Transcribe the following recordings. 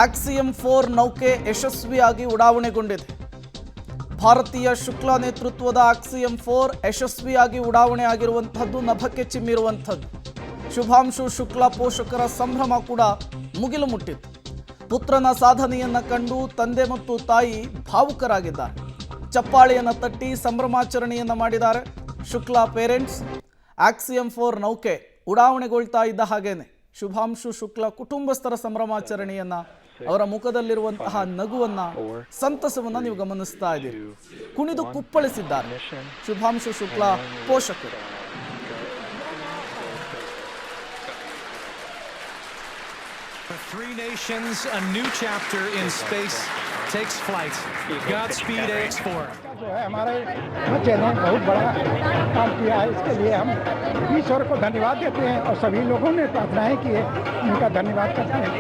Axiom 4 ನೌಕೆ ಯಶಸ್ವಿಯಾಗಿ ಉಡಾವಣೆಗೊಂಡಿದೆ. ಭಾರತೀಯ ಶುಕ್ಲಾ ನೇತೃತ್ವದ ಆಕ್ಸಿಯಂ 4 ಯಶಸ್ವಿಯಾಗಿ ಉಡಾವಣೆ ಆಗಿರುವಂತಹದ್ದು ನಭಕ್ಕೆ ಚಿಮ್ಮಿರುವಂತಹದ್ದು. ಶುಭಾಂಶು ಶುಕ್ಲಾ ಪೋಷಕರ ಸಂಭ್ರಮ ಕೂಡ ಮುಗಿಲು ಮುಟ್ಟಿತ್ತು. ಪುತ್ರನ ಸಾಧನೆಯನ್ನ ಕಂಡು ತಂದೆ ಮತ್ತು ತಾಯಿ ಭಾವುಕರಾಗಿದ್ದಾರೆ. ಚಪ್ಪಾಳೆಯನ್ನ ತಟ್ಟಿ ಸಂಭ್ರಮಾಚರಣೆಯನ್ನ ಮಾಡಿದ್ದಾರೆ ಶುಕ್ಲಾ ಪೇರೆಂಟ್ಸ್. ಆಕ್ಸಿಯಂ 4 ನೌಕೆ ಉಡಾವಣೆಗೊಳ್ತಾ ಇದ್ದ ಹಾಗೇನೆ ಶುಭಾಂಶು ಶುಕ್ಲಾ ಕುಟುಂಬಸ್ಥರ ಸಂಭ್ರಮಾಚರಣೆಯನ್ನ, ಅವರ ಮುಖದಲ್ಲಿರುವಂತಹ ನಗುವನ್ನ, ಸಂತಸವನ್ನ ನೀವು ಗಮನಿಸ್ತಾ ಇದ್ದೀರಿ. ಕುಣಿದು ಕುಪ್ಪಳಿಸಿದ್ದಾರೆ ಶುಭಾಂಶು ಶುಕ್ಲಾ ಪೋಷಕರು. For 3 nations, a new chapter in space takes flight. Godspeed AX4. जो है हमारे बच्चे ने बहुत बड़ा काम किया है, इसके लिए हम ईश्वर को धन्यवाद देते हैं और सभी लोगों ने प्रार्थनाएं की है, उनका धन्यवाद करते हैं।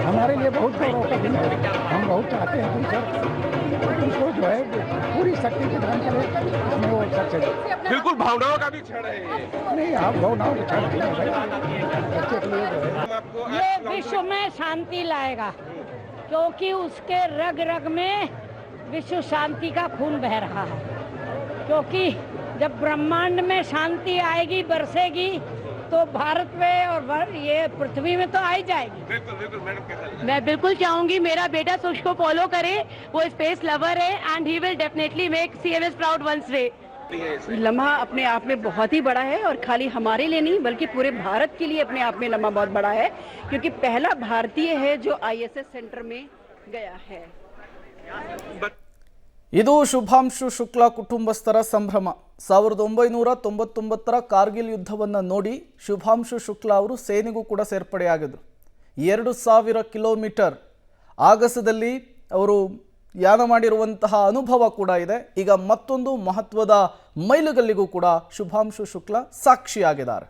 हमारे लिए बहुत गौरव का दिन है। हम बहुत चाहते हैं कि ईश्वर उनको जो है पूरी शक्ति प्रदान करे, इसमें वो सक्सेस। बिल्कुल भावनाओं का भी क्षण है नहीं, आप भावनाओं के क्षण नहीं है, बच्चे के लिए जो है ये विश्व में शांति लाएगा, क्योंकि उसके रग रग में विश्व शांति का खून बह रहा है। क्योंकि जब ब्रह्मांड में शांति आएगी, बरसेगी, तो भारत में और ये पृथ्वी में तो आ ही जाएगी। बिल्कुल मैडम कैसा? मैं बिल्कुल चाहूंगी मेरा बेटा सुश को फॉलो करे, वो स्पेस लवर है and he will definitely make CMS proud once day. लम्हा अपने आप में बहुत ही बड़ा है और खाली हमारे लिए नहीं बल्कि पूरे भारत के लिए अपने आप में लम्हा बहुत बड़ा है, क्योंकि पहला भारतीय है जो ISS सेंटर में गया है। ಇದು ಶುಭಾಂಶು ಶುಕ್ಲಾ ಕುಟುಂಬಸ್ಥರ ಸಂಭ್ರಮ. 1999ರ ಕಾರ್ಗಿಲ್ ಯುದ್ಧವನ್ನು ನೋಡಿ ಶುಭಾಂಶು ಶುಕ್ಲಾ ಅವರು ಸೇನೆಗೂ ಕೂಡ ಸೇರ್ಪಡೆಯಾಗಿದ್ರು. 2000 ಕಿಲೋಮೀಟರ್ ಆಗಸದಲ್ಲಿ ಅವರು ಯಾನ ಮಾಡಿರುವಂತಹ ಅನುಭವ ಕೂಡ ಇದೆ. ಈಗ ಮತ್ತೊಂದು ಮಹತ್ವದ ಮೈಲುಗಲ್ಲಿಗೂ ಕೂಡ ಶುಭಾಂಶು ಶುಕ್ಲಾ ಸಾಕ್ಷಿಯಾಗಿದ್ದಾರೆ.